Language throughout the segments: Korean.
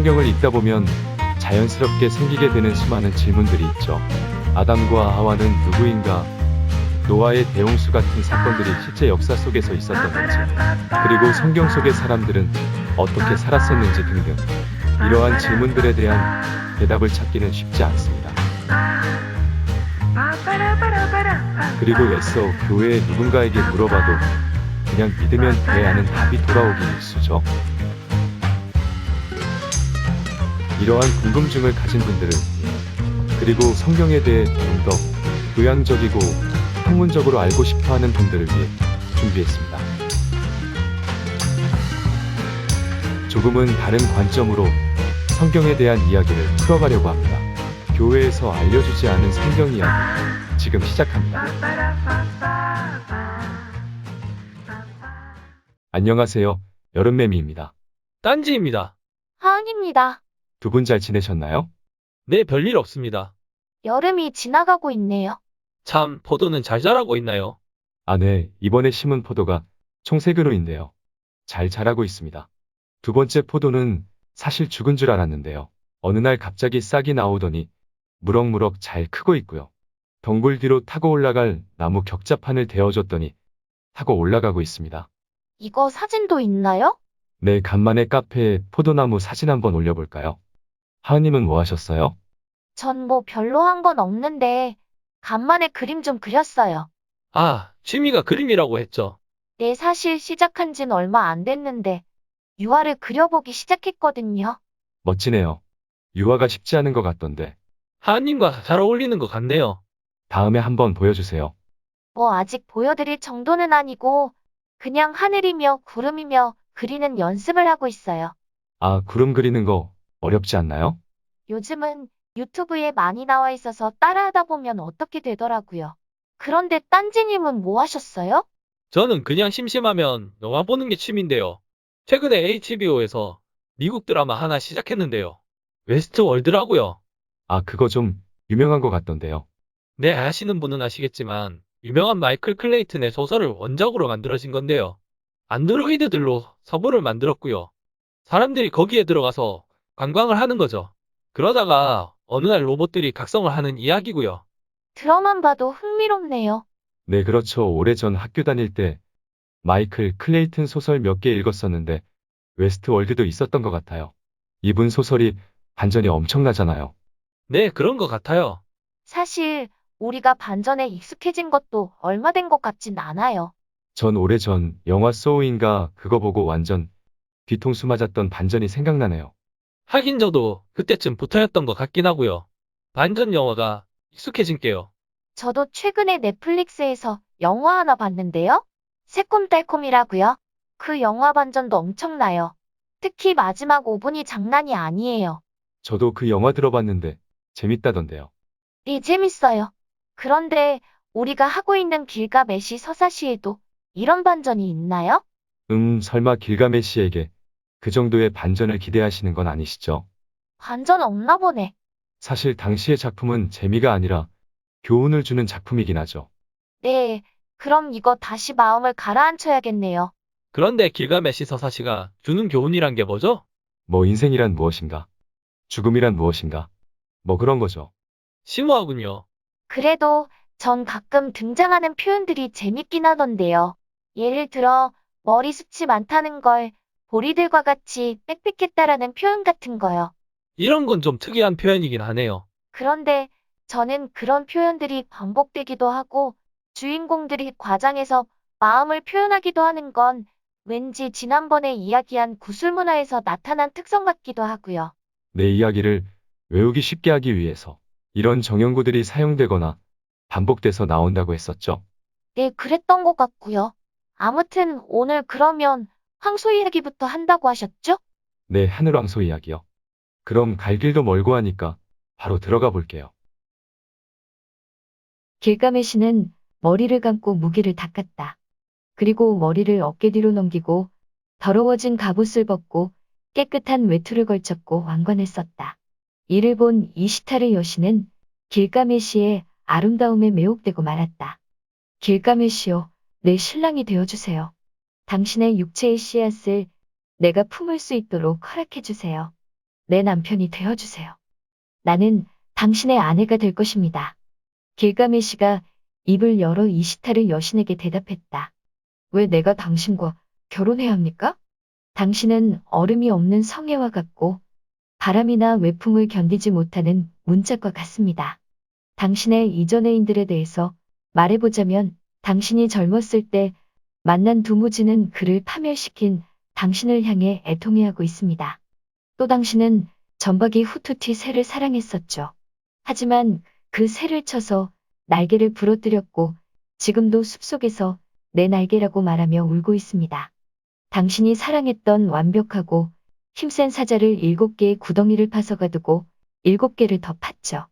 성경을 읽다 보면 자연스럽게 생기게 되는 수많은 질문들이 있죠. 아담과 하와는 누구인가? 노아의 대홍수 같은 사건들이 실제 역사 속에서 있었던 건지, 그리고 성경 속의 사람들은 어떻게 살았었는지 등등, 이러한 질문들에 대한 대답을 찾기는 쉽지 않습니다. 그리고 애써 교회의 누군가에게 물어봐도 그냥 믿으면 돼 하는 답이 돌아오기 일쑤죠. 이러한 궁금증을 가진 분들을, 그리고 성경에 대해 좀 더 교양적이고 학문적으로 알고 싶어하는 분들을 위해 준비했습니다. 조금은 다른 관점으로 성경에 대한 이야기를 풀어가려고 합니다. 교회에서 알려주지 않은 성경 이야기, 지금 시작합니다. 안녕하세요. 여름매미입니다. 딴지입니다. 하은입니다. 두 분 잘 지내셨나요? 네, 별일 없습니다. 여름이 지나가고 있네요. 참, 포도는 잘 자라고 있나요? 아, 네. 이번에 심은 포도가 총 3그루인데요. 잘 자라고 있습니다. 두 번째 포도는 사실 죽은 줄 알았는데요. 어느 날 갑자기 싹이 나오더니 무럭무럭 잘 크고 있고요. 덩굴 뒤로 타고 올라갈 나무 격자판을 대어줬더니 타고 올라가고 있습니다. 이거 사진도 있나요? 네, 간만에 카페에 포도나무 사진 한번 올려볼까요? 하은님은 뭐 하셨어요? 전 뭐 별로 한 건 없는데 간만에 그림 좀 그렸어요. 아, 취미가 그림이라고 했죠. 네, 사실 시작한 지는 얼마 안 됐는데 유화를 그려보기 시작했거든요. 멋지네요. 유화가 쉽지 않은 것 같던데 하은님과 잘 어울리는 것 같네요. 다음에 한번 보여주세요. 뭐 아직 보여드릴 정도는 아니고 그냥 하늘이며 구름이며 그리는 연습을 하고 있어요. 아, 구름 그리는 거 어렵지 않나요? 요즘은 유튜브에 많이 나와 있어서 따라하다 보면 어떻게 되더라고요. 그런데 딴지님은 뭐 하셨어요? 저는 그냥 심심하면 영화 보는 게 취미인데요. 최근에 HBO에서 미국 드라마 하나 시작했는데요. 웨스트 월드라고요. 아, 그거 좀 유명한 것 같던데요. 네, 아시는 분은 아시겠지만 유명한 마이클 클레이튼의 소설을 원작으로 만들어진 건데요. 안드로이드들로 서버를 만들었고요. 사람들이 거기에 들어가서 관광을 하는 거죠. 그러다가 어느 날 로봇들이 각성을 하는 이야기고요. 드라마만 봐도 흥미롭네요. 네, 그렇죠. 오래전 학교 다닐 때 마이클 클레이튼 소설 몇 개 읽었었는데 웨스트 월드도 있었던 것 같아요. 이분 소설이 반전이 엄청나잖아요. 네, 그런 것 같아요. 사실 우리가 반전에 익숙해진 것도 얼마 된 것 같진 않아요. 전 오래전 영화 소우인가 그거 보고 완전 뒤통수 맞았던 반전이 생각나네요. 하긴 저도 그때쯤 붙어였던 것 같긴 하고요. 반전 영화가 익숙해진 게요. 저도 최근에 넷플릭스에서 영화 하나 봤는데요. 새콤달콤이라고요. 그 영화 반전도 엄청나요. 특히 마지막 5분이 장난이 아니에요. 저도 그 영화 들어봤는데 재밌다던데요. 네, 재밌어요. 그런데 우리가 하고 있는 길가메시 서사시에도 이런 반전이 있나요? 설마 길가메시에게 그 정도의 반전을 기대하시는 건 아니시죠? 반전 없나 보네. 사실 당시의 작품은 재미가 아니라 교훈을 주는 작품이긴 하죠. 네, 그럼 이거 다시 마음을 가라앉혀야겠네요. 그런데 길가메시 서사시가 주는 교훈이란 게 뭐죠? 뭐 인생이란 무엇인가? 죽음이란 무엇인가? 뭐 그런 거죠. 심오하군요. 그래도 전 가끔 등장하는 표현들이 재밌긴 하던데요. 예를 들어, 머리숱이 많다는 걸 보리들과 같이 빽빽했다라는 표현 같은 거요. 이런 건 좀 특이한 표현이긴 하네요. 그런데 저는 그런 표현들이 반복되기도 하고 주인공들이 과장해서 마음을 표현하기도 하는 건 왠지 지난번에 이야기한 구술문화에서 나타난 특성 같기도 하고요. 내 이야기를 외우기 쉽게 하기 위해서 이런 정형구들이 사용되거나 반복돼서 나온다고 했었죠. 네, 그랬던 것 같고요. 아무튼 오늘 그러면 황소 이야기부터 한다고 하셨죠? 내 하늘왕소 이야기요. 그럼 갈 길도 멀고 하니까 바로 들어가 볼게요. 길가메시는 머리를 감고 무기를 닦았다. 그리고 머리를 어깨 뒤로 넘기고 더러워진 갑옷을 벗고 깨끗한 외투를 걸쳤고 왕관을 썼다. 이를 본 이시타르 여신은 길가메시의 아름다움에 매혹되고 말았다. 길가메시여, 내 신랑이 되어주세요. 당신의 육체의 씨앗을 내가 품을 수 있도록 허락해주세요. 내 남편이 되어주세요. 나는 당신의 아내가 될 것입니다. 길가메시가 입을 열어 이시타르 여신에게 대답했다. 왜 내가 당신과 결혼해야 합니까? 당신은 얼음이 없는 성애와 같고 바람이나 외풍을 견디지 못하는 문짝과 같습니다. 당신의 이전 애인들에 대해서 말해보자면 당신이 젊었을 때 만난 두무지는 그를 파멸시킨 당신을 향해 애통해하고 있습니다. 또 당신은 전박이 후투티 새를 사랑했었죠. 하지만 그 새를 쳐서 날개를 부러뜨렸고 지금도 숲속에서 내 날개라고 말하며 울고 있습니다. 당신이 사랑했던 완벽하고 힘센 사자를 7개의 구덩이를 파서 가두고 7개를 더 팠죠.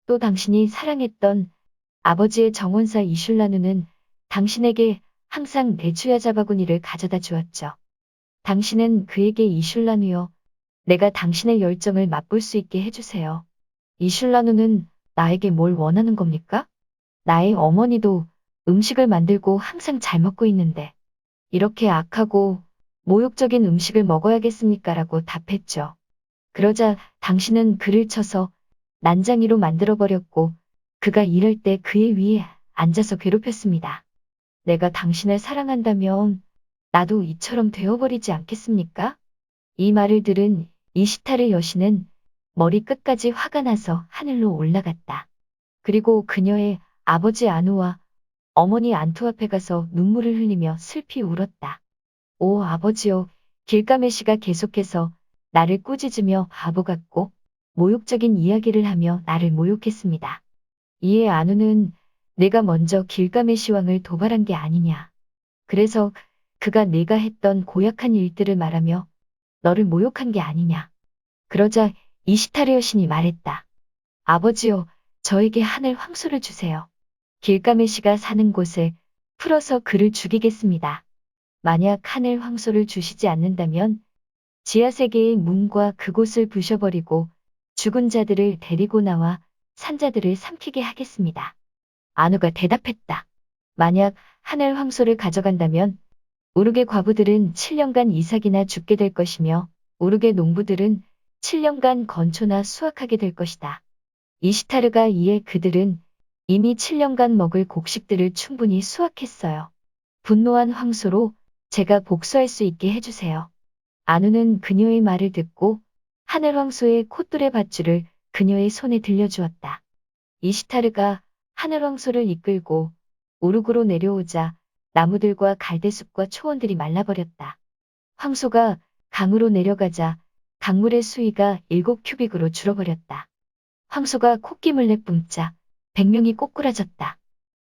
또 당신이 사랑했던 아버지의 정원사 이슐라누는 당신에게 항상 내추야자 바구니를 가져다 주었죠. 당신은 그에게 이슐라누여, 내가 당신의 열정을 맛볼 수 있게 해주세요. 이슐라누는 나에게 뭘 원하는 겁니까? 나의 어머니도 음식을 만들고 항상 잘 먹고 있는데 이렇게 악하고 모욕적인 음식을 먹어야겠습니까? 라고 답했죠. 그러자 당신은 그를 쳐서 난장이로 만들어버렸고 그가 일할 때 그의 위에 앉아서 괴롭혔습니다. 내가 당신을 사랑한다면 나도 이처럼 되어버리지 않겠습니까? 이 말을 들은 이시타르 여신은 머리 끝까지 화가 나서 하늘로 올라갔다. 그리고 그녀의 아버지 아누와 어머니 안투 앞에 가서 눈물을 흘리며 슬피 울었다. 오 아버지여, 길가메시가 계속해서 나를 꾸짖으며 바보 같고 모욕적인 이야기를 하며 나를 모욕했습니다. 이에 아누는 내가 먼저 길가메시 왕을 도발한 게 아니냐. 그래서 그가 내가 했던 고약한 일들을 말하며 너를 모욕한 게 아니냐. 그러자 이시타르 여신이 말했다. 아버지여, 저에게 하늘 황소를 주세요. 길가메시가 사는 곳에 풀어서 그를 죽이겠습니다. 만약 하늘 황소를 주시지 않는다면 지하세계의 문과 그곳을 부셔버리고 죽은 자들을 데리고 나와 산자들을 삼키게 하겠습니다. 아누가 대답했다. 만약 하늘 황소를 가져간다면 우르게 과부들은 7년간 이삭이나 죽게 될 것이며 우르게 농부들은 7년간 건초나 수확하게 될 것이다. 이시타르가 이에 그들은 이미 7년간 먹을 곡식들을 충분히 수확했어요. 분노한 황소로 제가 복수할 수 있게 해주세요. 아누는 그녀의 말을 듣고 하늘 황소의 콧뚜레 밧줄을 그녀의 손에 들려주었다. 이시타르가 하늘 황소를 이끌고 우르그로 내려오자 나무들과 갈대숲과 초원들이 말라버렸다. 황소가 강으로 내려가자 강물의 수위가 7큐빅으로 줄어버렸다. 황소가 콧김을 내뿜자 100명이 꼬꾸라졌다.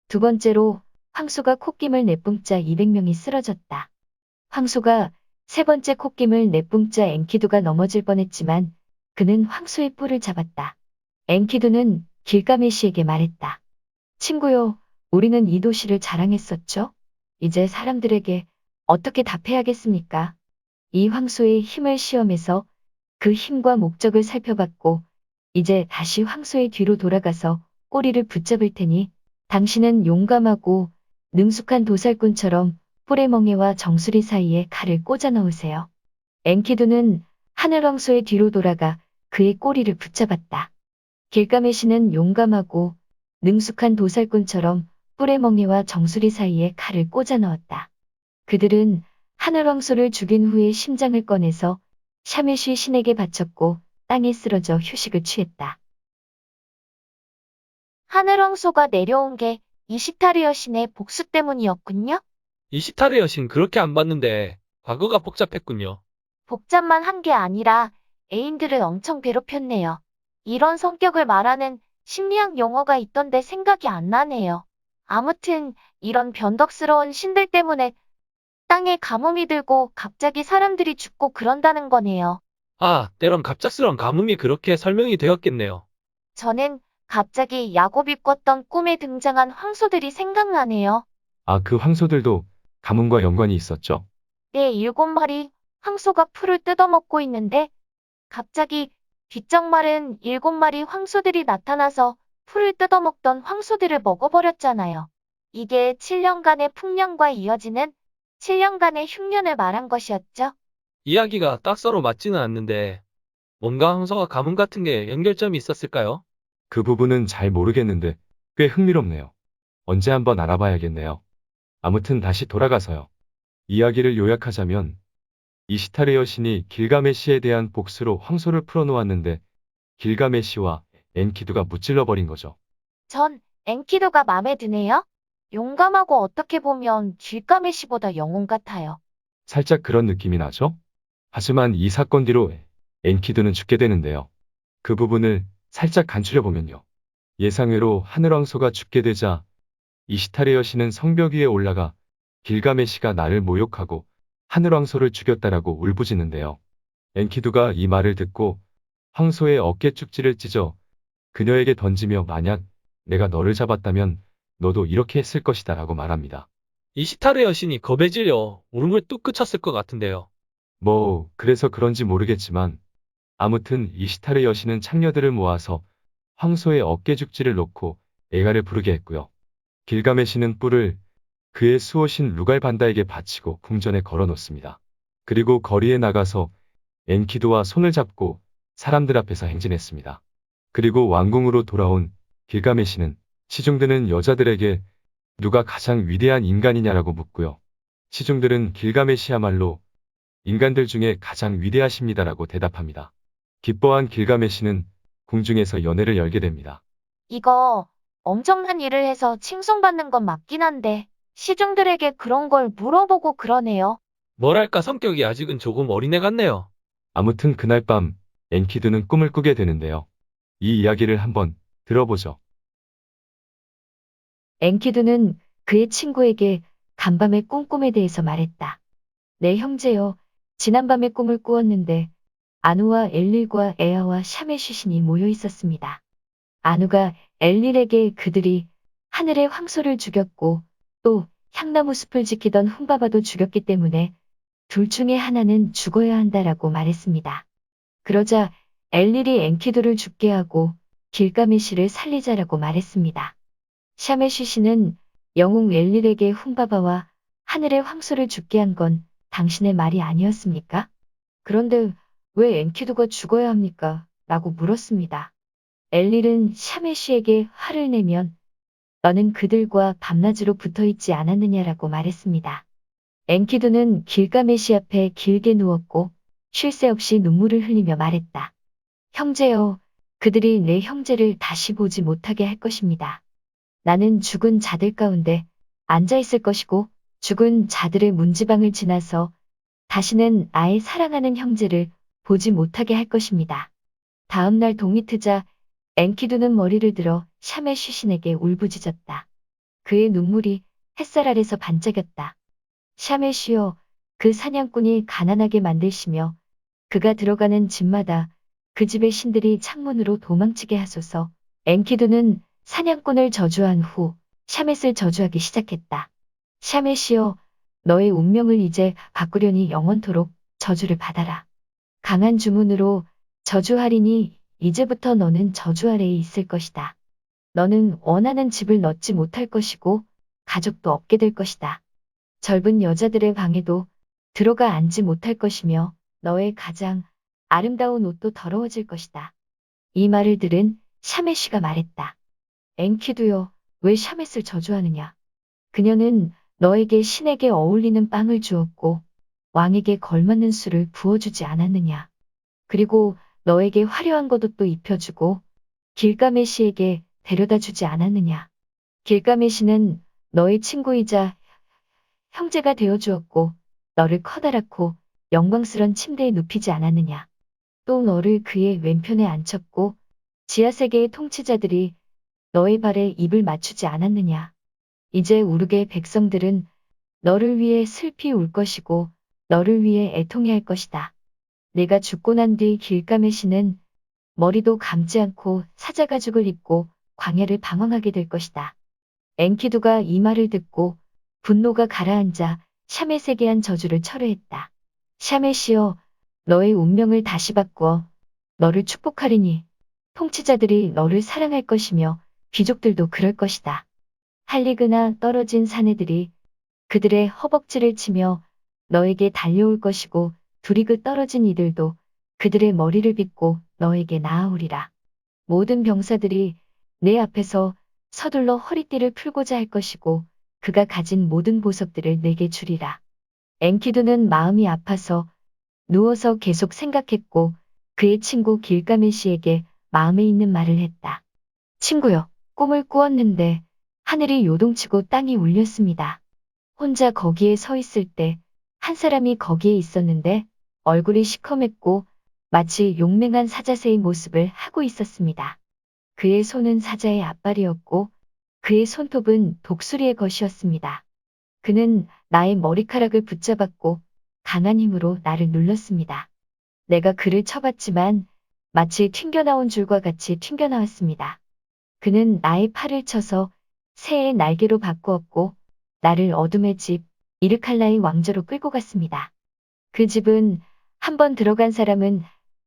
두 번째로 황소가 콧김을 내뿜자 200명이 쓰러졌다. 황소가 세 번째 콧김을 내뿜자 엔키두가 넘어질 뻔했지만 그는 황소의 뿔을 잡았다. 엔키두는 길가메시에게 말했다. 친구요, 우리는 이 도시를 자랑했었죠? 이제 사람들에게 어떻게 답해야겠습니까? 이 황소의 힘을 시험해서 그 힘과 목적을 살펴봤고 이제 다시 황소의 뒤로 돌아가서 꼬리를 붙잡을 테니 당신은 용감하고 능숙한 도살꾼처럼 뿔의멍에와 정수리 사이에 칼을 꽂아 넣으세요. 엔키두는 하늘 황소의 뒤로 돌아가 그의 꼬리를 붙잡았다. 길가메시는 용감하고 능숙한 도살꾼처럼 뿔의멍에와 정수리 사이에 칼을 꽂아 넣었다. 그들은 하늘 황소를 죽인 후에 심장을 꺼내서 샤메쉬 신에게 바쳤고 땅에 쓰러져 휴식을 취했다. 하늘 황소가 내려온 게 이시타르 여신의 복수 때문이었군요. 이시타르 여신 그렇게 안 봤는데 과거가 복잡했군요. 복잡만 한 게 아니라 애인들을 엄청 괴롭혔네요. 이런 성격을 말하는 심리학 용어가 있던데 생각이 안 나네요. 아무튼 이런 변덕스러운 신들 때문에 땅에 가뭄이 들고 갑자기 사람들이 죽고 그런다는 거네요. 아, 때론 갑작스러운 가뭄이 그렇게 설명이 되었겠네요. 저는 갑자기 야곱이 꿨던 꿈에 등장한 황소들이 생각나네요. 아, 그 황소들도 가뭄과 연관이 있었죠. 네, 7마리 황소가 풀을 뜯어먹고 있는데 갑자기 뒷정말은 7마리 황소들이 나타나서 풀을 뜯어먹던 황소들을 먹어버렸잖아요. 이게 7년간의 풍년과 이어지는 7년간의 흉년을 말한 것이었죠. 이야기가 딱 서로 맞지는 않는데 뭔가 황소와 가문 같은 게 연결점이 있었을까요? 그 부분은 잘 모르겠는데 꽤 흥미롭네요. 언제 한번 알아봐야겠네요. 아무튼 다시 돌아가서요. 이야기를 요약하자면 이시타르 여신이 길가메시에 대한 복수로 황소를 풀어놓았는데 길가메시와 엔키두가 무찔러버린 거죠. 전 엔키두가 마음에 드네요. 용감하고 어떻게 보면 길가메시보다 영웅 같아요. 살짝 그런 느낌이 나죠? 하지만 이 사건 뒤로 엔키두는 죽게 되는데요. 그 부분을 살짝 간추려보면요. 예상외로 하늘왕소가 죽게 되자 이시타르 여신은 성벽 위에 올라가 길가메시가 나를 모욕하고 하늘왕소를 죽였다라고 울부짖는데요. 엔키두가 이 말을 듣고 황소의 어깨 쭉지를 찢어 그녀에게 던지며 만약 내가 너를 잡았다면 너도 이렇게 했을 것이다 라고 말합니다. 이시타르 여신이 겁에 질려 울음을 뚝 그쳤을 것 같은데요. 그래서 그런지 모르겠지만 아무튼 이시타르 여신은 창녀들을 모아서 황소의 어깨 죽지를 놓고 애가를 부르게 했고요. 길가메시는 뿔을 그의 수호신 루갈반다에게 바치고 궁전에 걸어놓습니다. 그리고 거리에 나가서 엔키두와 손을 잡고 사람들 앞에서 행진했습니다. 그리고 왕궁으로 돌아온 길가메시는 시중드는 여자들에게 누가 가장 위대한 인간이냐라고 묻고요. 시중들은 길가메시야말로 인간들 중에 가장 위대하십니다라고 대답합니다. 기뻐한 길가메시는 궁중에서 연회를 열게 됩니다. 이거 엄청난 일을 해서 칭송받는 건 맞긴 한데 시중들에게 그런 걸 물어보고 그러네요. 뭐랄까 성격이 아직은 조금 어린애 같네요. 아무튼 그날 밤 엔키두는 꿈을 꾸게 되는데요. 이 이야기를 한번 들어보죠. 엔키두는 그의 친구에게 간밤의 꿈에 대해서 말했다. 내 형제여, 지난밤에 꿈을 꾸었는데 아누와 엘릴과 에아와 샤메쉬신이 모여 있었습니다. 아누가 엘릴에게 그들이 하늘의 황소를 죽였고 또 향나무 숲을 지키던 훔바바도 죽였기 때문에 둘 중에 하나는 죽어야 한다라고 말했습니다. 그러자 엘릴이 엔키두를 죽게 하고 길가메시를 살리자라고 말했습니다. 샤메쉬시는 영웅 엘릴에게 훔바바와 하늘의 황소를 죽게 한 건 당신의 말이 아니었습니까? 그런데 왜 엔키두가 죽어야 합니까? 라고 물었습니다. 엘릴은 샤메쉬에게 화를 내면 너는 그들과 밤낮으로 붙어있지 않았느냐라고 말했습니다. 엔키두는 길가메시 앞에 길게 누웠고 쉴 새 없이 눈물을 흘리며 말했다. 형제여, 그들이 내 형제를 다시 보지 못하게 할 것입니다. 나는 죽은 자들 가운데 앉아있을 것이고 죽은 자들의 문지방을 지나서 다시는 나의 사랑하는 형제를 보지 못하게 할 것입니다. 다음 날 동이 트자 엔키두는 머리를 들어 샤메쉬신에게 울부짖었다. 그의 눈물이 햇살 아래서 반짝였다. 샤메쉬여, 그 사냥꾼이 가난하게 만드시며 그가 들어가는 집마다 그 집의 신들이 창문으로 도망치게 하소서. 엔키두는 사냥꾼을 저주한 후 샤멧을 저주하기 시작했다. 샤멧이여, 너의 운명을 이제 바꾸려니 영원토록 저주를 받아라. 강한 주문으로 저주하리니 이제부터 너는 저주 아래에 있을 것이다. 너는 원하는 집을 넣지 못할 것이고 가족도 없게 될 것이다. 젊은 여자들의 방에도 들어가 앉지 못할 것이며 너의 가장 아름다운 옷도 더러워질 것이다. 이 말을 들은 샤메쉬가 말했다. 엔키두여, 왜 샤멧을 저주하느냐? 그녀는 너에게 신에게 어울리는 빵을 주었고 왕에게 걸맞는 술을 부어주지 않았느냐? 그리고 너에게 화려한 겉옷도 입혀주고 길가메시에게 데려다 주지 않았느냐? 길가메시는 너의 친구이자 형제가 되어주었고 너를 커다랗고 영광스런 침대에 눕히지 않았느냐? 또 너를 그의 왼편에 앉혔고 지하세계의 통치자들이 너의 발에 입을 맞추지 않았느냐? 이제 우르게 백성들은 너를 위해 슬피 울 것이고 너를 위해 애통해할 것이다. 내가 죽고 난 뒤 길가메시는 머리도 감지 않고 사자가죽을 입고 광야를 방황하게 될 것이다. 엔키두가 이 말을 듣고 분노가 가라앉아 샤멧에게 한 저주를 철회했다. 샤멧이여, 너의 운명을 다시 바꾸어 너를 축복하리니 통치자들이 너를 사랑할 것이며 귀족들도 그럴 것이다. 할리그나 떨어진 사내들이 그들의 허벅지를 치며 너에게 달려올 것이고 두리그 떨어진 이들도 그들의 머리를 빗고 너에게 나아오리라. 모든 병사들이 내 앞에서 서둘러 허리띠를 풀고자 할 것이고 그가 가진 모든 보석들을 내게 주리라. 엔키두는 마음이 아파서 누워서 계속 생각했고 그의 친구 길가메시에게 마음에 있는 말을 했다. 친구여, 꿈을 꾸었는데 하늘이 요동치고 땅이 울렸습니다. 혼자 거기에 서 있을 때 한 사람이 거기에 있었는데 얼굴이 시커맸고 마치 용맹한 사자새의 모습을 하고 있었습니다. 그의 손은 사자의 앞발이었고 그의 손톱은 독수리의 것이었습니다. 그는 나의 머리카락을 붙잡았고 강한 힘으로 나를 눌렀습니다. 내가 그를 쳐봤지만 마치 튕겨나온 줄과 같이 튕겨나왔습니다. 그는 나의 팔을 쳐서 새의 날개로 바꾸었고 나를 어둠의 집 이르칼라의 왕조로 끌고 갔습니다. 그 집은 한번 들어간 사람은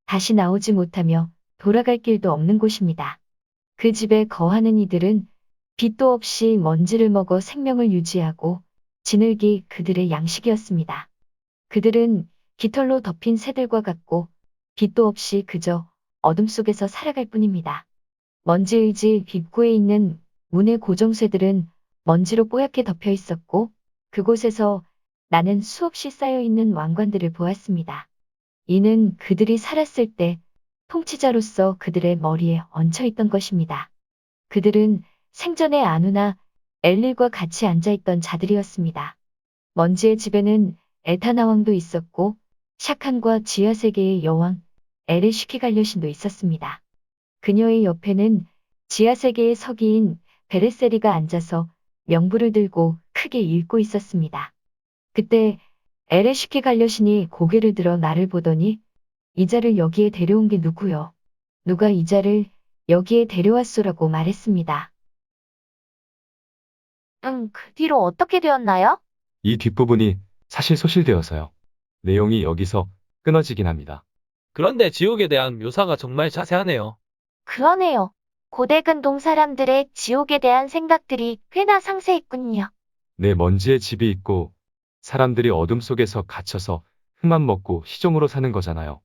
다시 나오지 못하며 돌아갈 길도 없는 곳입니다. 그 집에 거하는 이들은 빛도 없이 먼지를 먹어 생명을 유지하고 지늘기 그들의 양식이었습니다. 그들은 깃털로 덮인 새들과 같고 빛도 없이 그저 어둠 속에서 살아갈 뿐입니다. 먼지의지 입구에 있는 문의 고정쇠들은 먼지로 뽀얗게 덮여 있었고 그곳에서 나는 수없이 쌓여있는 왕관들을 보았습니다. 이는 그들이 살았을 때 통치자로서 그들의 머리에 얹혀있던 것입니다. 그들은 생전에 아누나 엘릴과 같이 앉아있던 자들이었습니다. 먼지의 집에는 에타나 왕도 있었고 샤칸과 지하 세계의 여왕 에레시키갈려신도 있었습니다. 그녀의 옆에는 지하 세계의 서기인 베레세리가 앉아서 명부를 들고 크게 읽고 있었습니다. 그때 에레시키갈려신이 고개를 들어 나를 보더니 이자를 여기에 데려온 게 누구요? 누가 이자를 여기에 데려왔소라고 말했습니다. 그 뒤로 어떻게 되었나요? 이 뒷부분이 사실 소실되어서요. 내용이 여기서 끊어지긴 합니다. 그런데 지옥에 대한 묘사가 정말 자세하네요. 그러네요. 고대 근동 사람들의 지옥에 대한 생각들이 꽤나 상세했군요. 내 먼지의 집이 있고 사람들이 어둠 속에서 갇혀서 흙만 먹고 시종으로 사는 거잖아요.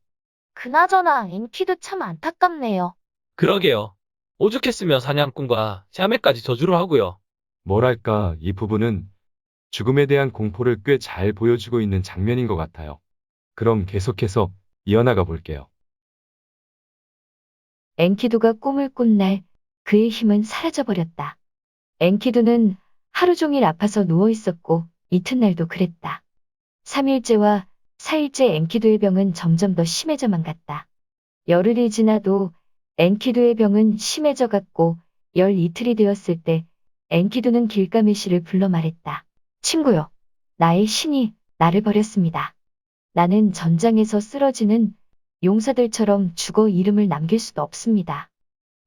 그나저나 엔키도 참 안타깝네요. 그러게요. 오죽했으면 사냥꾼과 샤메까지 저주를 하고요. 뭐랄까, 이 부분은 죽음에 대한 공포를 꽤 잘 보여주고 있는 장면인 것 같아요. 그럼 계속해서 이어나가 볼게요. 엔키두가 꿈을 꾼 날 그의 힘은 사라져버렸다. 엔키두는 하루 종일 아파서 누워 있었고 이튿날도 그랬다. 3일째와 4일째 엔키두의 병은 점점 더 심해져만 갔다. 열흘이 지나도 엔키두의 병은 심해져 갔고 열 이틀이 되었을 때 엔키두는 길가메시를 불러 말했다. 친구요, 나의 신이 나를 버렸습니다. 나는 전장에서 쓰러지는 용사들처럼 죽어 이름을 남길 수도 없습니다.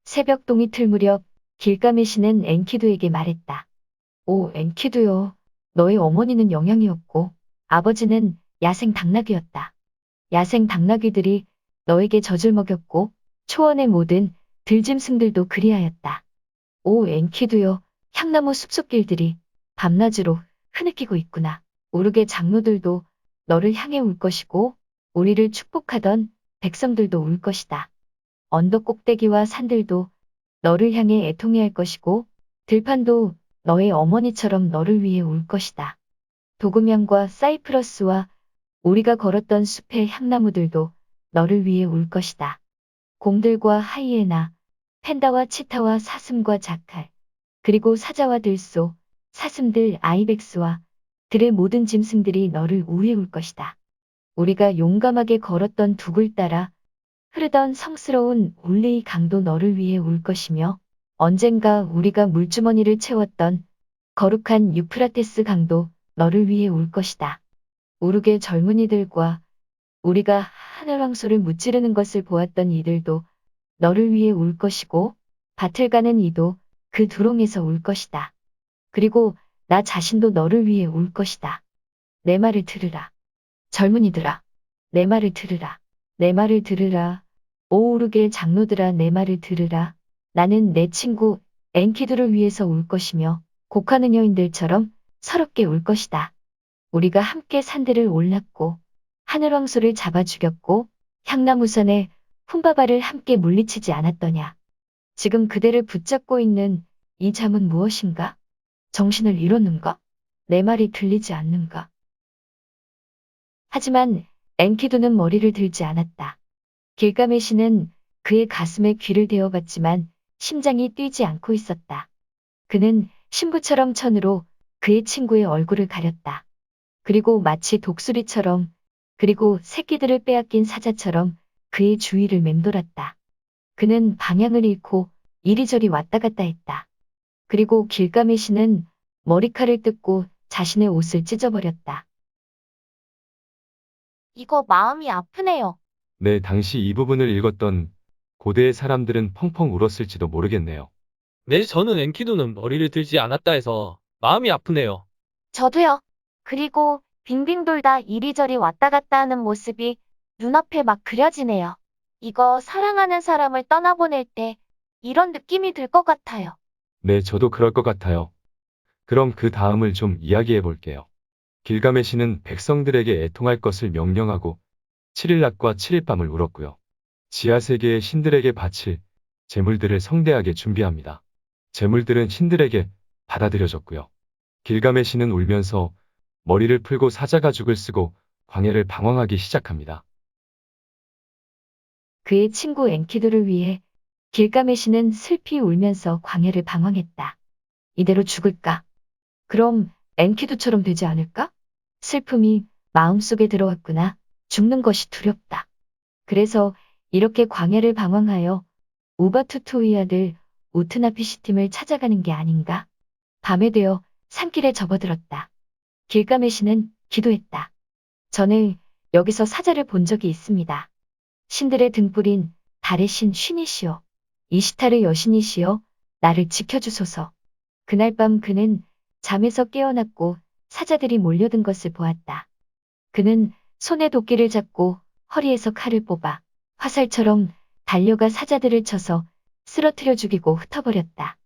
새벽 동이 틀 무렵 길가메시는 엔키두에게 말했다. 오, 엔키두요. 너의 어머니는 영양이었고 아버지는 야생 당나귀였다. 야생 당나귀들이 너에게 젖을 먹였고 초원의 모든 들짐승들도 그리하였다. 오, 엔키두요. 향나무 숲속길들이 밤낮으로 흐느끼고 있구나. 우르게 장로들도 너를 향해 울 것이고 우리를 축복하던 백성들도 울 것이다. 언덕 꼭대기와 산들도 너를 향해 애통해할 것이고 들판도 너의 어머니처럼 너를 위해 울 것이다. 도금향과 사이프러스와 우리가 걸었던 숲의 향나무들도 너를 위해 울 것이다. 곰들과 하이에나, 팬다와 치타와 사슴과 자칼, 그리고 사자와 들소, 사슴들 아이벡스와 들의 모든 짐승들이 너를 위해 울 것이다. 우리가 용감하게 걸었던 둑을 따라 흐르던 성스러운 울레이 강도 너를 위해 울 것이며 언젠가 우리가 물주머니를 채웠던 거룩한 유프라테스 강도 너를 위해 울 것이다. 우르게 젊은이들과 우리가 하늘왕소를 무찌르는 것을 보았던 이들도 너를 위해 울 것이고 밭을 가는 이도 그 두롱에서 울 것이다. 그리고 나 자신도 너를 위해 울 것이다. 내 말을 들으라. 젊은이들아, 내 말을 들으라. 내 말을 들으라. 오 우르겔 장로들아 내 말을 들으라. 나는 내 친구 엔키두를 위해서 울 것이며 곡하는 여인들처럼 서럽게 울 것이다. 우리가 함께 산들을 올랐고 하늘왕소를 잡아 죽였고 향나무산에 훔바바를 함께 물리치지 않았더냐. 지금 그대를 붙잡고 있는 이 잠은 무엇인가? 정신을 잃었는가? 내 말이 들리지 않는가? 하지만 엔키두는 머리를 들지 않았다. 길가메시는 그의 가슴에 귀를 대어봤지만 심장이 뛰지 않고 있었다. 그는 신부처럼 천으로 그의 친구의 얼굴을 가렸다. 그리고 마치 독수리처럼, 그리고 새끼들을 빼앗긴 사자처럼 그의 주위를 맴돌았다. 그는 방향을 잃고 이리저리 왔다 갔다 했다. 그리고 길가메시는 머리칼을 뜯고 자신의 옷을 찢어버렸다. 이거 마음이 아프네요. 네, 당시 이 부분을 읽었던 고대의 사람들은 펑펑 울었을지도 모르겠네요. 네, 저는 엔키두는 머리를 들지 않았다 해서 마음이 아프네요. 저도요. 그리고 빙빙 돌다 이리저리 왔다 갔다 하는 모습이 눈앞에 막 그려지네요. 이거 사랑하는 사람을 떠나보낼 때 이런 느낌이 들 것 같아요. 네, 저도 그럴 것 같아요. 그럼 그 다음을 좀 이야기해 볼게요. 길가메시는 백성들에게 애통할 것을 명령하고 7일 낮과 7일 밤을 울었고요. 지하 세계의 신들에게 바칠 제물들을 성대하게 준비합니다. 제물들은 신들에게 받아들여졌고요. 길가메시는 울면서 머리를 풀고 사자 가죽을 쓰고 광야를 방황하기 시작합니다. 그의 친구 엔키두를 위해 길가메시는 슬피 울면서 광야를 방황했다. 이대로 죽을까? 그럼 엔키두처럼 되지 않을까? 슬픔이 마음속에 들어왔구나. 죽는 것이 두렵다. 그래서 이렇게 광야를 방황하여 우바투투의 아들 우트나피시팀을 찾아가는 게 아닌가? 밤에 되어 산길에 접어들었다. 길가메시는 기도했다. 저는 여기서 사자를 본 적이 있습니다. 신들의 등불인 달의 신 쉬니시여, 이시타르 여신이시여, 나를 지켜주소서. 그날 밤 그는 잠에서 깨어났고 사자들이 몰려든 것을 보았다. 그는 손에 도끼를 잡고 허리에서 칼을 뽑아 화살처럼 달려가 사자들을 쳐서 쓰러뜨려 죽이고 흩어버렸다.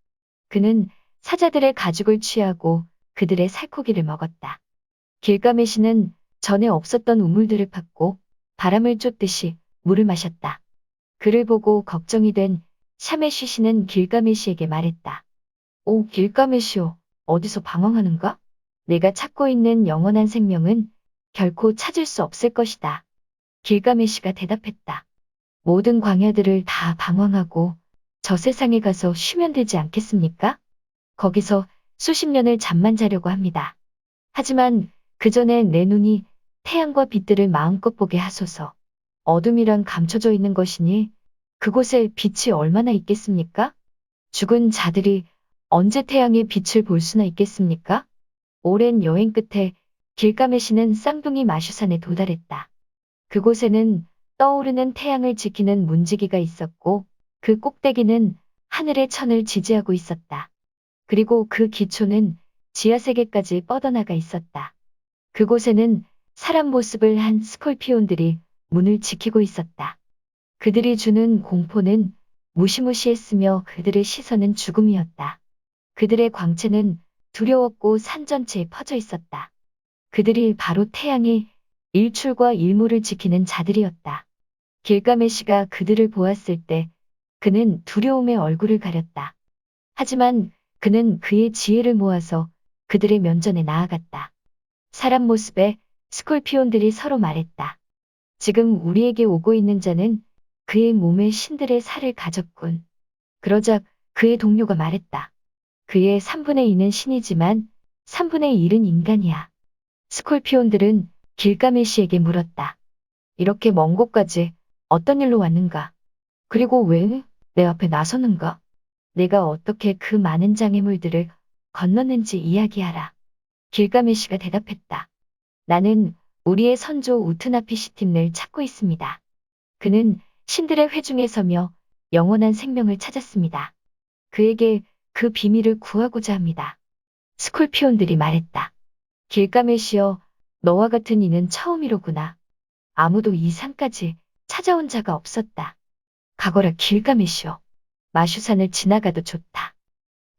그는 사자들의 가죽을 취하고 그들의 살코기를 먹었다. 길가메시는 전에 없었던 우물들을 팠고 바람을 쫓듯이 물을 마셨다. 그를 보고 걱정이 된 샤메쉬시는 길가메시에게 말했다. 오, 길가메시오, 어디서 방황하는가? 내가 찾고 있는 영원한 생명은 결코 찾을 수 없을 것이다. 길가메시가 대답했다. 모든 광야들을 다 방황하고 저 세상에 가서 쉬면 되지 않겠습니까? 거기서 수십 년을 잠만 자려고 합니다. 하지만 그 전에 내 눈이 태양과 빛들을 마음껏 보게 하소서. 어둠이란 감춰져 있는 것이니 그곳에 빛이 얼마나 있겠습니까? 죽은 자들이 언제 태양의 빛을 볼 수나 있겠습니까? 오랜 여행 끝에 길가메시는 쌍둥이 마슈산에 도달했다. 그곳에는 떠오르는 태양을 지키는 문지기가 있었고 그 꼭대기는 하늘의 천을 지지하고 있었다. 그리고 그 기초는 지하세계까지 뻗어나가 있었다. 그곳에는 사람 모습을 한 스콜피온들이 문을 지키고 있었다. 그들이 주는 공포는 무시무시했으며 그들의 시선은 죽음이었다. 그들의 광채는 두려웠고 산 전체에 퍼져 있었다. 그들이 바로 태양의 일출과 일몰을 지키는 자들이었다. 길가메시가 그들을 보았을 때 그는 두려움에 얼굴을 가렸다. 하지만 그는 그의 지혜를 모아서 그들의 면전에 나아갔다. 사람 모습에 스콜피온들이 서로 말했다. 지금 우리에게 오고 있는 자는 그의 몸에 신들의 살을 가졌군. 그러자 그의 동료가 말했다. 그의 3분의 2는 신이지만 3분의 1은 인간이야. 스콜피온들은 길가메시에게 물었다. 이렇게 먼 곳까지 어떤 일로 왔는가? 그리고 왜 내 앞에 나서는가? 내가 어떻게 그 많은 장애물들을 건넜는지 이야기하라. 길가메시가 대답했다. 나는 우리의 선조 우트나피시팀을 찾고 있습니다. 그는 신들의 회중에 서며 영원한 생명을 찾았습니다. 그에게 그 비밀을 구하고자 합니다. 스콜피온들이 말했다. 길가메시여, 너와 같은 이는 처음이로구나. 아무도 이 산까지 찾아온 자가 없었다. 가거라 길가메시여. 마슈산을 지나가도 좋다.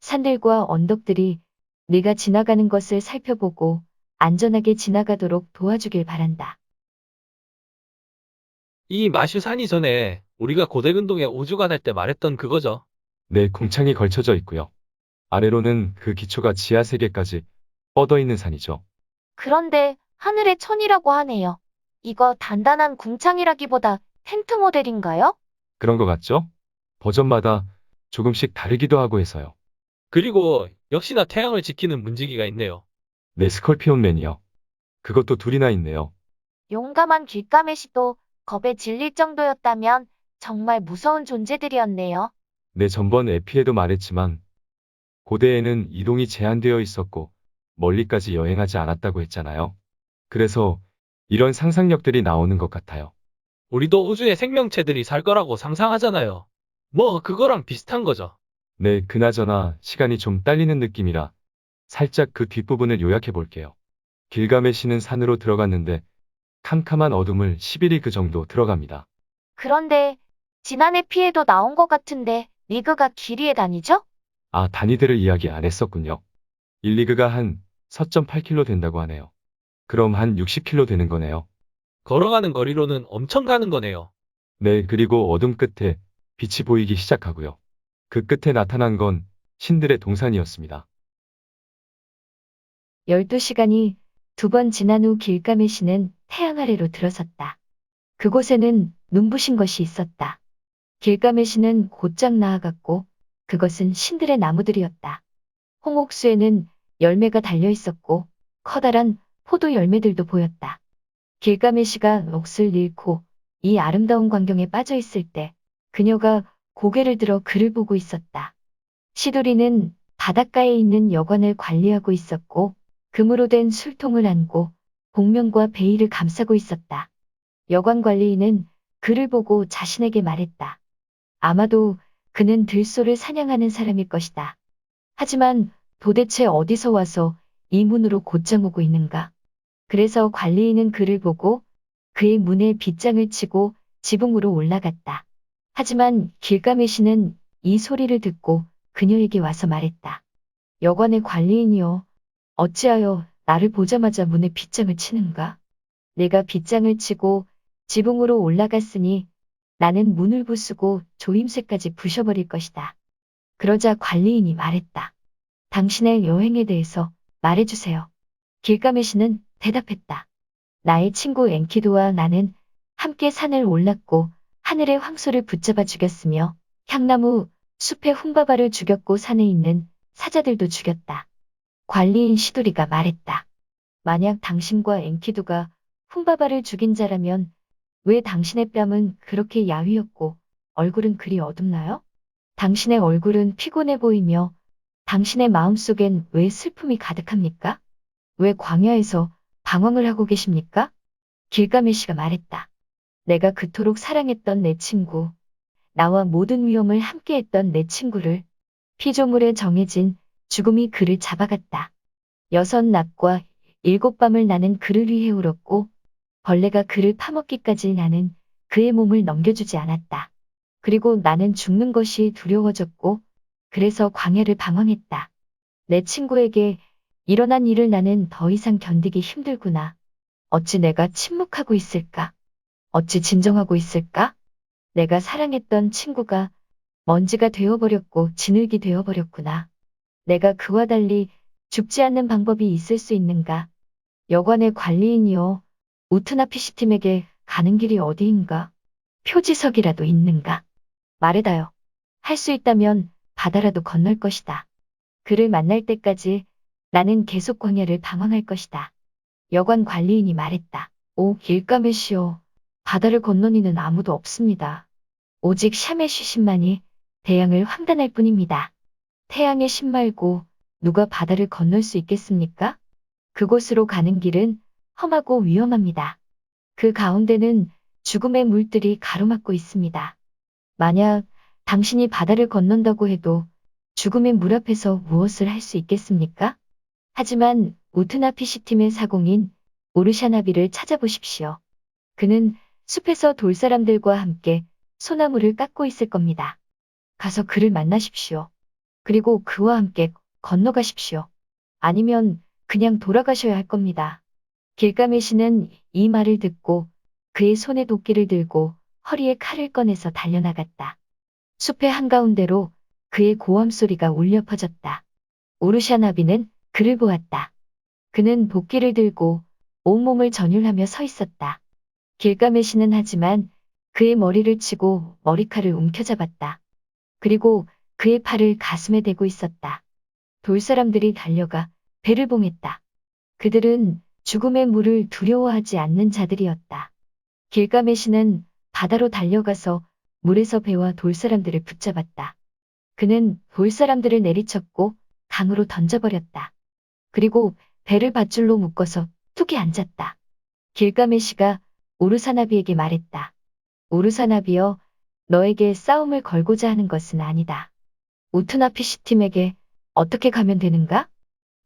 산들과 언덕들이 네가 지나가는 것을 살펴보고 안전하게 지나가도록 도와주길 바란다. 이 마슈산이 전에 우리가 고대근동에 오주관할 때 말했던 그거죠. 네, 궁창이 걸쳐져 있고요. 아래로는 그 기초가 지하 세계까지 뻗어 있는 산이죠. 그런데 하늘의 천이라고 하네요. 이거 단단한 궁창이라기보다 텐트 모델인가요? 그런 것 같죠? 버전마다 조금씩 다르기도 하고 해서요. 그리고 역시나 태양을 지키는 문지기가 있네요. 네, 스컬피온맨이요. 그것도 둘이나 있네요. 용감한 길가메시도 겁에 질릴 정도였다면 정말 무서운 존재들이었네요. 네, 전번 에피에도 말했지만 고대에는 이동이 제한되어 있었고 멀리까지 여행하지 않았다고 했잖아요. 그래서 이런 상상력들이 나오는 것 같아요. 우리도 우주에 생명체들이 살 거라고 상상하잖아요. 뭐 그거랑 비슷한 거죠. 네, 그나저나 시간이 좀 딸리는 느낌이라 살짝 그 뒷부분을 요약해 볼게요. 길가메시는 산으로 들어갔는데 캄캄한 어둠을 11일 그 정도 들어갑니다. 그런데 지난해 피해도 나온 것 같은데 리그가 길이에 다니죠? 아, 단위들을 이야기 안 했었군요. 1리그가 한 4.8km 된다고 하네요. 그럼 한 60km 되는 거네요. 걸어가는 거리로는 엄청 가는 거네요. 네, 그리고 어둠 끝에 빛이 보이기 시작하고요. 그 끝에 나타난 건 신들의 동산이었습니다. 12시간이 두 번 지난 후 길가메시는 태양 아래로 들어섰다. 그곳에는 눈부신 것이 있었다. 길가메시는 곧장 나아갔고 그것은 신들의 나무들이었다. 홍옥수에는 열매가 달려 있었고 커다란 포도 열매들도 보였다. 길가메시가 넋을 잃고 이 아름다운 광경에 빠져 있을 때 그녀가 고개를 들어 그를 보고 있었다. 시도리는 바닷가에 있는 여관을 관리하고 있었고 금으로 된 술통을 안고 복면과 베일을 감싸고 있었다. 여관 관리인은 그를 보고 자신에게 말했다. 아마도 그는 들소를 사냥하는 사람일 것이다. 하지만 도대체 어디서 와서 이 문으로 곧장 오고 있는가? 그래서 관리인은 그를 보고 그의 문에 빗장을 치고 지붕으로 올라갔다. 하지만 길가메시는 이 소리를 듣고 그녀에게 와서 말했다. 여관의 관리인이여, 어찌하여 나를 보자마자 문에 빗장을 치는가? 내가 빗장을 치고 지붕으로 올라갔으니 나는 문을 부수고 조임쇠까지 부셔버릴 것이다. 그러자 관리인이 말했다. 당신의 여행에 대해서 말해주세요. 길가메시는 대답했다. 나의 친구 엔키두와 나는 함께 산을 올랐고 하늘의 황소를 붙잡아 죽였으며 향나무, 숲의 훔바바를 죽였고 산에 있는 사자들도 죽였다. 관리인 시도리가 말했다. 만약 당신과 엔키두가 훔바바를 죽인 자라면 왜 당신의 뺨은 그렇게 야위었고 얼굴은 그리 어둡나요? 당신의 얼굴은 피곤해 보이며 당신의 마음속엔 왜 슬픔이 가득합니까? 왜 광야에서 방황을 하고 계십니까? 길가메시가 말했다. 내가 그토록 사랑했던 내 친구, 나와 모든 위험을 함께했던 내 친구를 피조물에 정해진 죽음이 그를 잡아갔다. 6낮과 7밤을 나는 그를 위해 울었고 벌레가 그를 파먹기까지 나는 그의 몸을 넘겨주지 않았다. 그리고 나는 죽는 것이 두려워졌고 그래서 광야를 방황했다. 내 친구에게 일어난 일을 나는 더 이상 견디기 힘들구나. 어찌 내가 침묵하고 있을까? 어찌 진정하고 있을까? 내가 사랑했던 친구가 먼지가 되어버렸고 진흙이 되어버렸구나. 내가 그와 달리 죽지 않는 방법이 있을 수 있는가? 여관의 관리인이여, 우트나피시팀에게 가는 길이 어디인가? 표지석이라도 있는가? 말해다요. 할 수 있다면 바다라도 건널 것이다. 그를 만날 때까지 나는 계속 광야를 방황할 것이다. 여관 관리인이 말했다. 오, 길가메시오. 바다를 건넌 이는 아무도 없습니다. 오직 샤메 쉬신만이 대양을 횡단할 뿐입니다. 태양의 신 말고 누가 바다를 건널 수 있겠습니까? 그곳으로 가는 길은 험하고 위험합니다. 그 가운데는 죽음의 물들이 가로막고 있습니다. 만약 당신이 바다를 건넌다고 해도 죽음의 물 앞에서 무엇을 할 수 있겠습니까? 하지만 우트나피시팀의 사공인 오르샤나비를 찾아보십시오. 그는 숲에서 돌사람들과 함께 소나무를 깎고 있을 겁니다. 가서 그를 만나십시오. 그리고 그와 함께 건너가십시오. 아니면 그냥 돌아가셔야 할 겁니다. 길가메시는 이 말을 듣고 그의 손에 도끼를 들고 허리에 칼을 꺼내서 달려나갔다. 숲의 한가운데로 그의 고함 소리가 울려 퍼졌다. 우르샤나비는 그를 보았다. 그는 도끼를 들고 온몸을 전율하며 서 있었다. 길가메시는 하지만 그의 머리를 치고 머리칼을 움켜잡았다. 그리고 그의 팔을 가슴에 대고 있었다. 돌사람들이 달려가 배를 봉했다. 그들은 죽음의 물을 두려워하지 않는 자들이었다. 길가메시는 바다로 달려가서 물에서 배와 돌사람들을 붙잡았다. 그는 돌사람들을 내리쳤고 강으로 던져버렸다. 그리고 배를 밧줄로 묶어서 뚝에 앉았다. 길가메시가 우르사나비에게 말했다. 우르사나비여, 너에게 싸움을 걸고자 하는 것은 아니다. 우트나피시팀에게 어떻게 가면 되는가?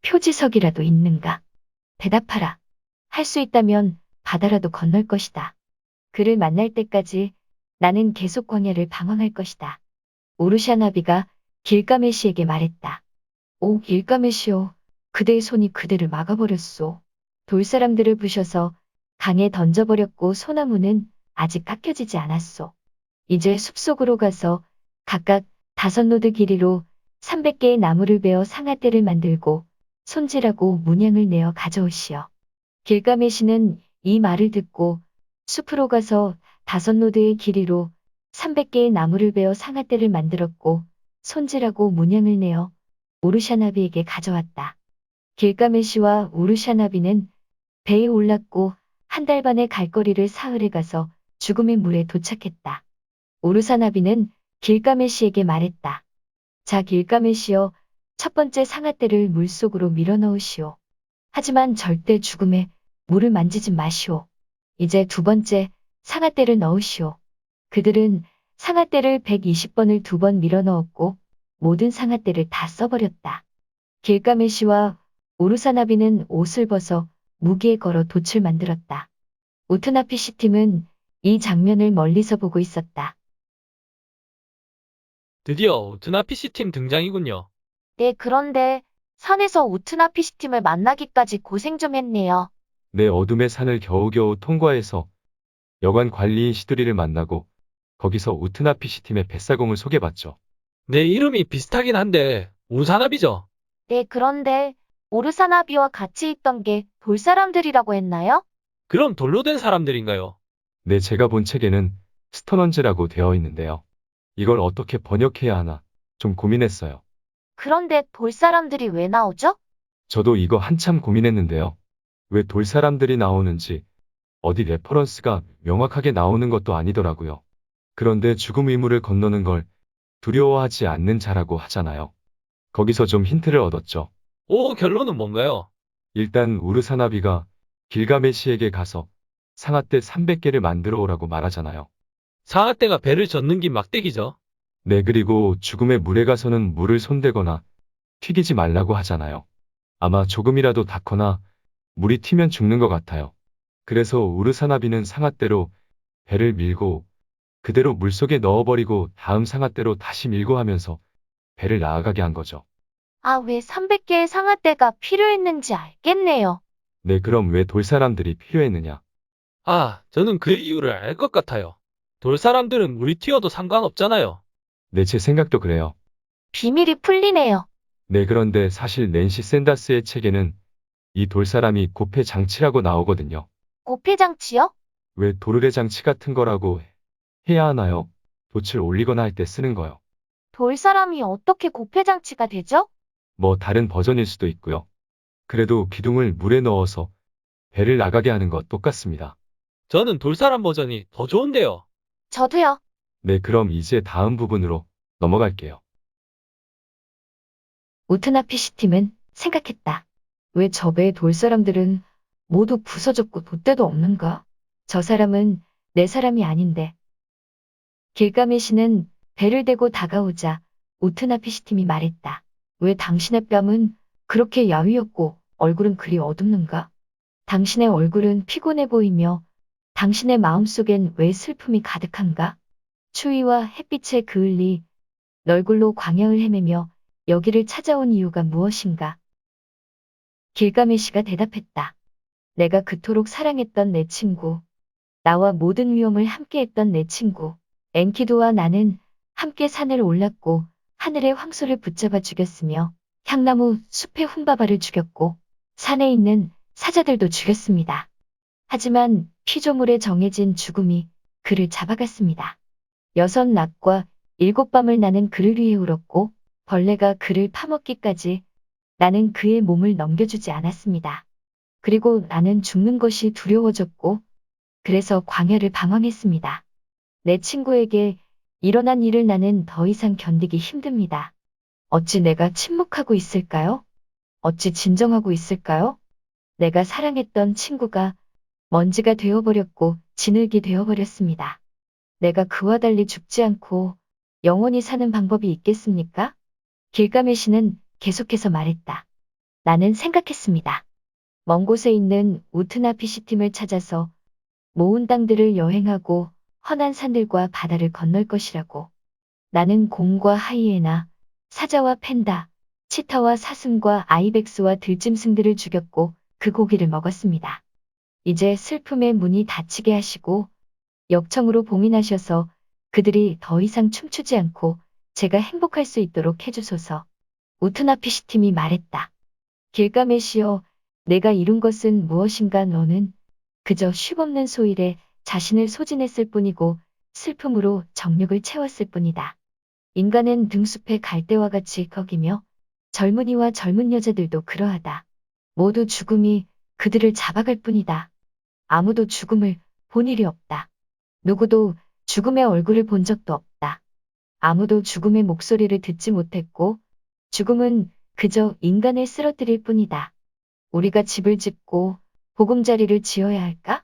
표지석이라도 있는가? 대답하라. 할 수 있다면 바다라도 건널 것이다. 그를 만날 때까지 나는 계속 광야를 방황할 것이다. 우르샤나비가 길가메시에게 말했다. 오 길가메시오, 그대의 손이 그대를 막아버렸소. 돌사람들을 부셔서 강에 던져버렸고 소나무는 아직 깎여지지 않았소. 이제 숲속으로 가서 각각 5노드 길이로 300개의 나무를 베어 상아떼를 만들고 손질하고 문양을 내어 가져오시오. 길가메시는 이 말을 듣고 숲으로 가서 5노드의 길이로 300개의 나무를 베어 상아떼를 만들었고 손질하고 문양을 내어 우르샤나비에게 가져왔다. 길가메시와 우르샤나비는 배에 올랐고 1달 반의 갈거리를 사흘에 가서 죽음의 물에 도착했다. 우르사나비는 길가메시에게 말했다. 자 길가메시여, 첫 번째 상아떼를 물속으로 밀어넣으시오. 하지만 절대 죽음의 물을 만지지 마시오. 이제 두 번째 상아떼를 넣으시오. 그들은 상아떼를 120번을 2번 밀어넣었고 모든 상아떼를 다 써버렸다. 길가메시와 우르사나비는 옷을 벗어 무기에 걸어 돛을 만들었다. 우트나피시팀은 이 장면을 멀리서 보고 있었다. 드디어 우트나피시팀 등장이군요. 네, 그런데 산에서 우트나피시팀을 만나기까지 고생 좀 했네요. 내 어둠의 산을 겨우겨우 통과해서 여관 관리인 시두리를 만나고 거기서 우트나피시팀의 뱃사공을 소개받죠. 내 이름이 비슷하긴 한데 우사나비죠. 네, 그런데 오르사나비와 같이 있던 게 돌사람들이라고 했나요? 그럼 돌로 된 사람들인가요? 네, 제가 본 책에는 스턴언즈라고 되어 있는데요. 이걸 어떻게 번역해야 하나 좀 고민했어요. 그런데 돌사람들이 왜 나오죠? 저도 이거 한참 고민했는데요. 왜 돌사람들이 나오는지 어디 레퍼런스가 명확하게 나오는 것도 아니더라고요. 그런데 죽음의 물을 건너는 걸 두려워하지 않는 자라고 하잖아요. 거기서 좀 힌트를 얻었죠. 오, 결론은 뭔가요? 일단 우르사나비가 길가메시에게 가서 상아떼 300개를 만들어 오라고 말하잖아요. 상아떼가 배를 젓는 긴 막대기죠. 네, 그리고 죽음의 물에 가서는 물을 손대거나 튀기지 말라고 하잖아요. 아마 조금이라도 닿거나 물이 튀면 죽는 것 같아요. 그래서 우르사나비는 상아떼로 배를 밀고 그대로 물속에 넣어버리고 다음 상아떼로 다시 밀고 하면서 배를 나아가게 한 거죠. 아, 왜 300개의 상아떼가 필요했는지 알겠네요. 네, 그럼 왜 돌사람들이 필요했느냐? 아, 저는 그 이유를 알 것 같아요. 돌 사람들은 물이 튀어도 상관없잖아요. 네, 제 생각도 그래요. 비밀이 풀리네요. 네, 그런데 사실 낸시 샌다스의 책에는 이 돌사람이 고패 장치라고 나오거든요. 고폐장치요? 왜 도르래 장치 같은 거라고 해야 하나요? 돛을 올리거나 할 때 쓰는 거요. 돌사람이 어떻게 고폐장치가 되죠? 뭐 다른 버전일 수도 있고요. 그래도 기둥을 물에 넣어서 배를 나가게 하는 것 똑같습니다. 저는 돌사람 버전이 더 좋은데요. 저도요. 네, 그럼 이제 다음 부분으로 넘어갈게요. 우트나피시팀은 생각했다. 왜 저 배의 돌사람들은 모두 부서졌고 돛대도 없는가? 저 사람은 내 사람이 아닌데. 길가메시는 배를 대고 다가오자 우트나피시팀이 말했다. 왜 당신의 뺨은 그렇게 야위었고 얼굴은 그리 어둡는가? 당신의 얼굴은 피곤해 보이며 당신의 마음속엔 왜 슬픔이 가득한가? 추위와 햇빛에 그을리 널굴로 광야를 헤매며 여기를 찾아온 이유가 무엇인가? 길가메시가 대답했다. 내가 그토록 사랑했던 내 친구, 나와 모든 위험을 함께했던 내 친구, 엔키두와 나는 함께 산을 올랐고 하늘의 황소를 붙잡아 죽였으며 향나무 숲의 훈바바를 죽였고 산에 있는 사자들도 죽였습니다. 하지만 피조물에 정해진 죽음이 그를 잡아갔습니다. 6낮과 7밤을 나는 그를 위해 울었고 벌레가 그를 파먹기까지 나는 그의 몸을 넘겨주지 않았습니다. 그리고 나는 죽는 것이 두려워졌고 그래서 광야를 방황했습니다. 내 친구에게 일어난 일을 나는 더 이상 견디기 힘듭니다. 어찌 내가 침묵하고 있을까요? 어찌 진정하고 있을까요? 내가 사랑했던 친구가 먼지가 되어버렸고 진흙이 되어버렸습니다. 내가 그와 달리 죽지 않고 영원히 사는 방법이 있겠습니까? 길가메시는 계속해서 말했다. 나는 생각했습니다. 먼 곳에 있는 우트나피시팀을 찾아서 모은 땅들을 여행하고 헌한 산들과 바다를 건널 것이라고. 나는 곰과 하이에나, 사자와 팬다, 치타와 사슴과 아이벡스와 들짐승들을 죽였고 그 고기를 먹었습니다. 이제 슬픔의 문이 닫히게 하시고 역청으로 봉인하셔서 그들이 더 이상 춤추지 않고 제가 행복할 수 있도록 해주소서. 우트나피시팀이 말했다. 길가메시여, 내가 이룬 것은 무엇인가? 너는 그저 쉼없는 소일에 자신을 소진했을 뿐이고 슬픔으로 정욕을 채웠을 뿐이다. 인간은 등숲의 갈대와 같이 거기며 젊은이와 젊은 여자들도 그러하다. 모두 죽음이 그들을 잡아갈 뿐이다. 아무도 죽음을 본 일이 없다. 누구도 죽음의 얼굴을 본 적도 없다. 아무도 죽음의 목소리를 듣지 못했고 죽음은 그저 인간을 쓰러뜨릴 뿐이다. 우리가 집을 짓고 보금자리를 지어야 할까?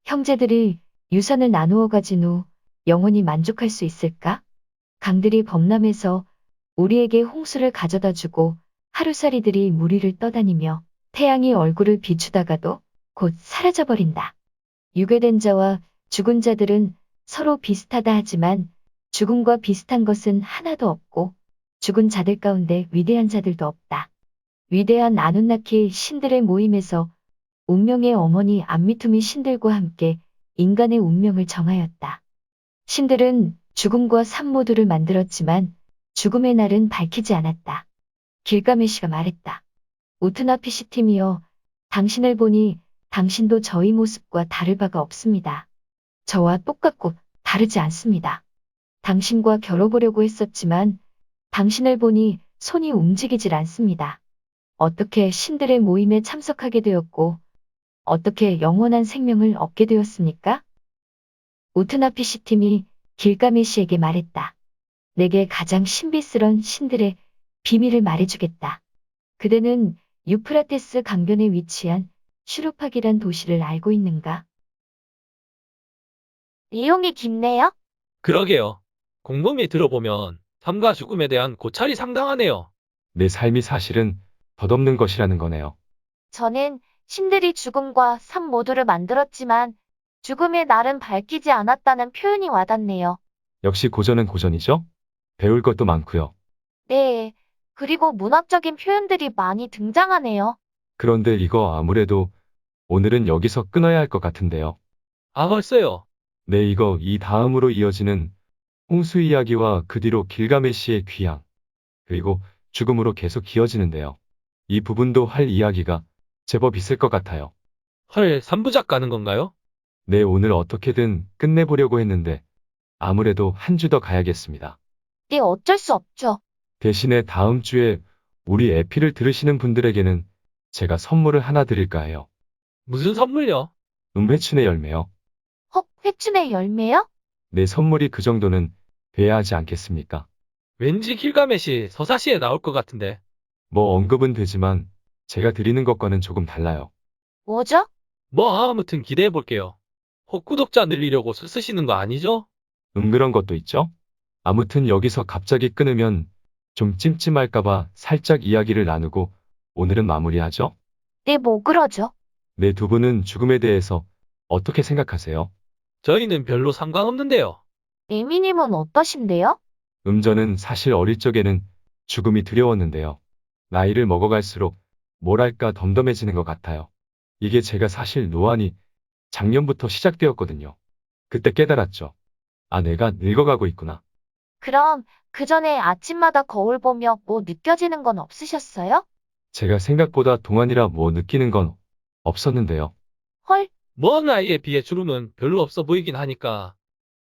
형제들이 유산을 나누어 가진 후 영원히 만족할 수 있을까? 강들이 범람해서 우리에게 홍수를 가져다 주고 하루살이들이 무리를 떠다니며 태양이 얼굴을 비추다가도 곧 사라져버린다. 유괴된 자와 죽은 자들은 서로 비슷하다 하지만 죽음과 비슷한 것은 하나도 없고 죽은 자들 가운데 위대한 자들도 없다. 위대한 아누나키 신들의 모임에서 운명의 어머니 암미투미 신들과 함께 인간의 운명을 정하였다. 신들은 죽음과 삶 모두를 만들었지만 죽음의 날은 밝히지 않았다. 길가메시가 말했다. 우트나피시팀이여, 당신을 보니 당신도 저희 모습과 다를 바가 없습니다. 저와 똑같고 다르지 않습니다. 당신과 겨뤄보려고 했었지만 당신을 보니 손이 움직이질 않습니다. 어떻게 신들의 모임에 참석하게 되었고 어떻게 영원한 생명을 얻게 되었습니까? 우트나피시팀이 길가메시에게 말했다. 내게 가장 신비스런 신들의 비밀을 말해주겠다. 그대는 유프라테스 강변에 위치한 슈루팍이란 도시를 알고 있는가? 내용이 깊네요. 그러게요. 곰곰이 들어보면 삶과 죽음에 대한 고찰이 상당하네요. 내 삶이 사실은 덧없는 것이라는 거네요. 저는 신들이 죽음과 삶 모두를 만들었지만 죽음의 날은 밝히지 않았다는 표현이 와닿네요. 역시 고전은 고전이죠? 배울 것도 많고요. 네, 그리고 문학적인 표현들이 많이 등장하네요. 그런데 이거 아무래도 오늘은 여기서 끊어야 할 것 같은데요. 아, 벌써요. 네, 이 다음으로 이어지는 홍수 이야기와 그 뒤로 길가메시의 귀향, 그리고 죽음으로 계속 이어지는데요. 이 부분도 할 이야기가 제법 있을 것 같아요. 헐, 3부작 가는 건가요? 네, 오늘 어떻게든 끝내보려고 했는데 아무래도 한 주 더 가야겠습니다. 네, 어쩔 수 없죠. 대신에 다음 주에 우리 에피를 들으시는 분들에게는 제가 선물을 하나 드릴까 해요. 무슨 선물요? 회춘의 열매요. 헉, 회춘의 열매요? 내 선물이 그 정도는 돼야 하지 않겠습니까? 왠지 길가메시 서사시에 나올 것 같은데. 뭐 언급은 되지만 제가 드리는 것과는 조금 달라요. 뭐죠? 뭐 아무튼 기대해 볼게요. 혹 구독자 늘리려고 쓰시는 거 아니죠? 그런 것도 있죠? 아무튼 여기서 갑자기 끊으면 좀 찜찜할까봐 살짝 이야기를 나누고 오늘은 마무리하죠? 네, 뭐 그러죠? 네, 두 분은 죽음에 대해서 어떻게 생각하세요? 저희는 별로 상관없는데요. 에미님은 어떠신데요? 저는 사실 어릴 적에는 죽음이 두려웠는데요. 나이를 먹어갈수록 뭐랄까 덤덤해지는 것 같아요. 이게 제가 사실 노안이 작년부터 시작되었거든요. 그때 깨달았죠. 아, 내가 늙어가고 있구나. 그럼 그 전에 아침마다 거울 보며 뭐 느껴지는 건 없으셨어요? 제가 생각보다 동안이라 뭐 느끼는 건 없었는데요. 헐, 먼 나이에 비해 주름은 별로 없어 보이긴 하니까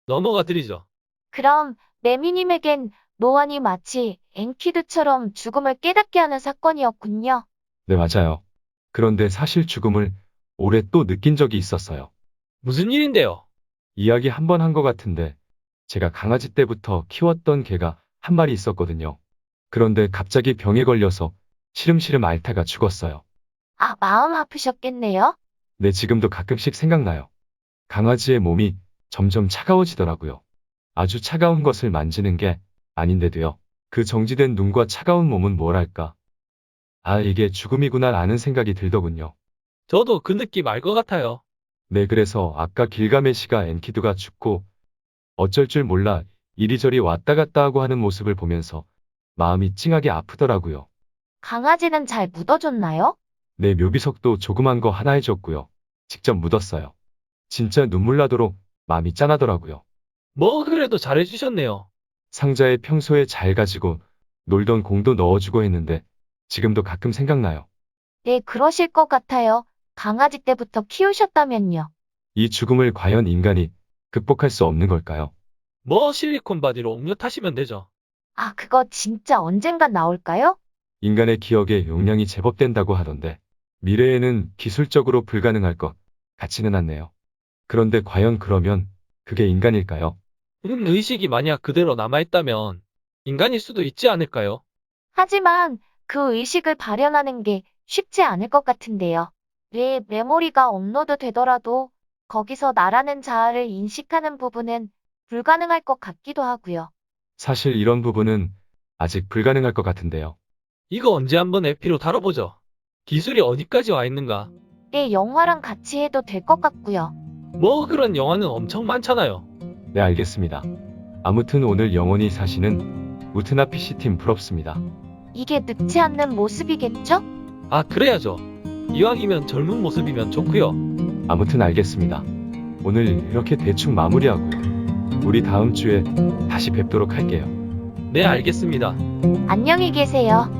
넘어가 드리죠. 그럼 매미님에겐 노안이 마치 엔키드처럼 죽음을 깨닫게 하는 사건이었군요. 네, 맞아요. 그런데 사실 죽음을 올해 또 느낀 적이 있었어요. 무슨 일인데요? 이야기 한 번 한 것 같은데 제가 강아지 때부터 키웠던 개가 한 마리 있었거든요. 그런데 갑자기 병에 걸려서 시름시름 앓다가 죽었어요. 아, 마음 아프셨겠네요? 네, 지금도 가끔씩 생각나요. 강아지의 몸이 점점 차가워지더라고요. 아주 차가운 것을 만지는 게 아닌데도요. 그 정지된 눈과 차가운 몸은 뭐랄까. 아, 이게 죽음이구나라는 생각이 들더군요. 저도 그 느낌 알 것 같아요. 네, 그래서 아까 길가메시가 엔키두가 죽고 어쩔 줄 몰라 이리저리 왔다 갔다 하고 하는 모습을 보면서 마음이 찡하게 아프더라고요. 강아지는 잘 묻어줬나요? 네, 묘비석도 조그만 거 하나 해줬고요. 직접 묻었어요. 진짜 눈물 나도록 마음이 짠하더라고요. 뭐 그래도 잘해주셨네요. 상자에 평소에 잘 가지고 놀던 공도 넣어주고 했는데 지금도 가끔 생각나요. 네, 그러실 것 같아요. 강아지 때부터 키우셨다면요. 이 죽음을 과연 인간이 극복할 수 없는 걸까요? 뭐 실리콘 바디로 옥류타시면 되죠. 아, 그거 진짜 언젠간 나올까요? 인간의 기억의 용량이 제법 된다고 하던데 미래에는 기술적으로 불가능할 것 같지는 않네요. 그런데 과연 그러면 그게 인간일까요? 의식이 만약 그대로 남아있다면 인간일 수도 있지 않을까요? 하지만 그 의식을 발현하는 게 쉽지 않을 것 같은데요. 뇌에 메모리가 업로드 되더라도 거기서 나라는 자아를 인식하는 부분은 불가능할 것 같기도 하고요. 사실 이런 부분은 아직 불가능할 것 같은데요. 이거 언제 한번 에피로 다뤄보죠. 기술이 어디까지 와 있는가? 네, 영화랑 같이 해도 될 것 같고요. 뭐 그런 영화는 엄청 많잖아요. 네, 알겠습니다. 아무튼 오늘 영원히 사시는 우트나 PC팀 부럽습니다. 이게 늙지 않는 모습이겠죠? 아 그래야죠. 이왕이면 젊은 모습이면 좋고요. 아무튼 알겠습니다. 오늘 이렇게 대충 마무리하고요. 우리 다음 주에 다시 뵙도록 할게요. 네 알겠습니다. 안녕히 계세요.